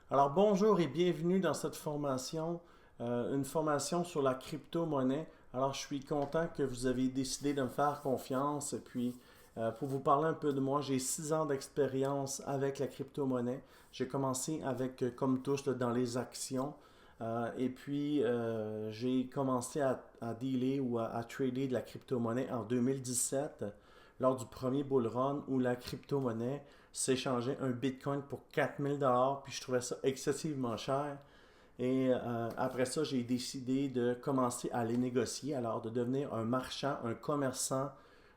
Alors bonjour et bienvenue dans cette formation, une formation sur la crypto-monnaie. Alors je suis content que vous avez décidé de me faire confiance. Et puis pour vous parler un peu de moi, j'ai 6 ans d'expérience avec la crypto-monnaie. J'ai commencé avec, comme tous, là, dans les actions. Et puis j'ai commencé à dealer ou à trader de la crypto-monnaie en 2017 lors du premier bull run où la crypto-monnaie s'échangeait un bitcoin pour 4000 dollars, puis je trouvais ça excessivement cher. Et après ça, j'ai décidé de commencer à les négocier, alors de devenir un marchand, un commerçant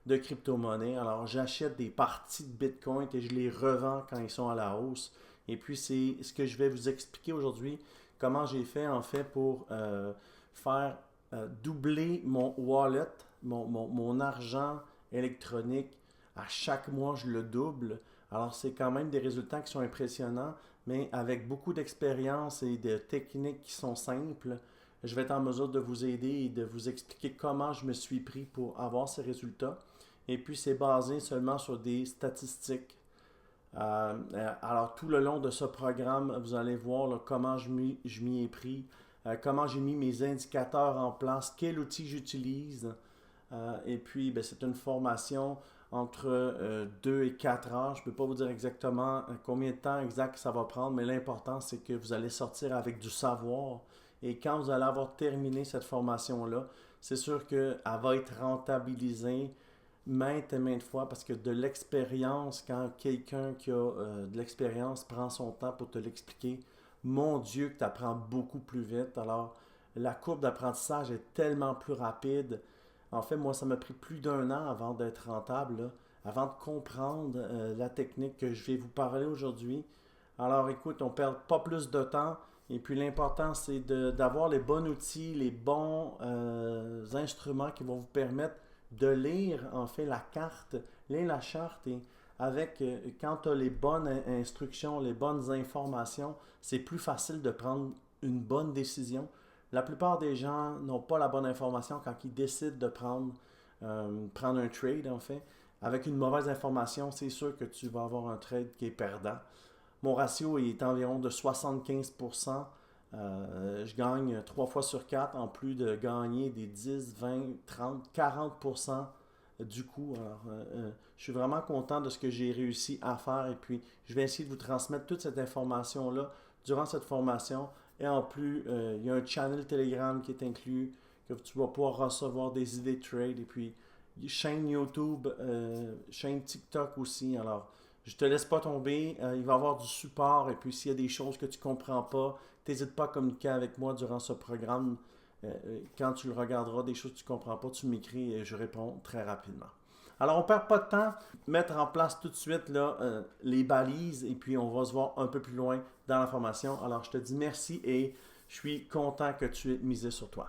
de crypto-monnaie. Alors j'achète des parties de bitcoin et je les revends quand ils sont à la hausse. Et puis c'est ce que je vais vous expliquer aujourd'hui, comment j'ai fait en fait pour faire doubler mon wallet, mon argent électronique. À chaque mois, je le double. Alors, c'est quand même des résultats qui sont impressionnants, mais avec beaucoup d'expérience et de techniques qui sont simples, je vais être en mesure de vous aider et de vous expliquer comment je me suis pris pour avoir ces résultats. Et puis, c'est basé seulement sur des statistiques. Alors, tout le long de ce programme, vous allez voir là, comment je m'y ai pris, comment j'ai mis mes indicateurs en place, quel outil j'utilise. Et puis, ben, c'est une formation entre 2 et 4 heures. Je ne peux pas vous dire exactement combien de temps exact ça va prendre, mais l'important, c'est que vous allez sortir avec du savoir. Et quand vous allez avoir terminé cette formation-là, c'est sûr qu'elle va être rentabilisée maintes et maintes fois parce que de l'expérience, quand quelqu'un qui a de l'expérience prend son temps pour te l'expliquer, mon Dieu, que tu apprends beaucoup plus vite. Alors, la courbe d'apprentissage est tellement plus rapide. En fait, moi, ça m'a pris plus d'un an avant d'être rentable, là, avant de comprendre la technique que je vais vous parler aujourd'hui. Alors, écoute, on ne perd pas plus de temps. Et puis, l'important, c'est d'avoir les bons outils, les bons instruments qui vont vous permettre de lire, en fait, la carte, lire la charte. Et avec, quand tu as les bonnes instructions, les bonnes informations, c'est plus facile de prendre une bonne décision. La plupart des gens n'ont pas la bonne information quand ils décident de prendre un trade, en fait. Avec une mauvaise information, c'est sûr que tu vas avoir un trade qui est perdant. Mon ratio est environ de 75%. Je gagne 3 fois sur 4 en plus de gagner des 10, 20, 30, 40% du coup. Alors, je suis vraiment content de ce que j'ai réussi à faire et puis je vais essayer de vous transmettre toute cette information-là durant cette formation. Et en plus, il y a un channel Telegram qui est inclus, que tu vas pouvoir recevoir des idées de trade et puis chaîne YouTube, chaîne TikTok aussi. Alors, je te laisse pas tomber. Il va y avoir du support. Et puis, s'il y a des choses que tu ne comprends pas, n'hésite pas à communiquer avec moi durant ce programme. Quand tu le regarderas, des choses que tu ne comprends pas, tu m'écris et je réponds très rapidement. Alors, on ne perd pas de temps. Mettre en place tout de suite là, les balises et puis on va se voir un peu plus loin dans la formation. Alors, je te dis merci et je suis content que tu aies misé sur toi.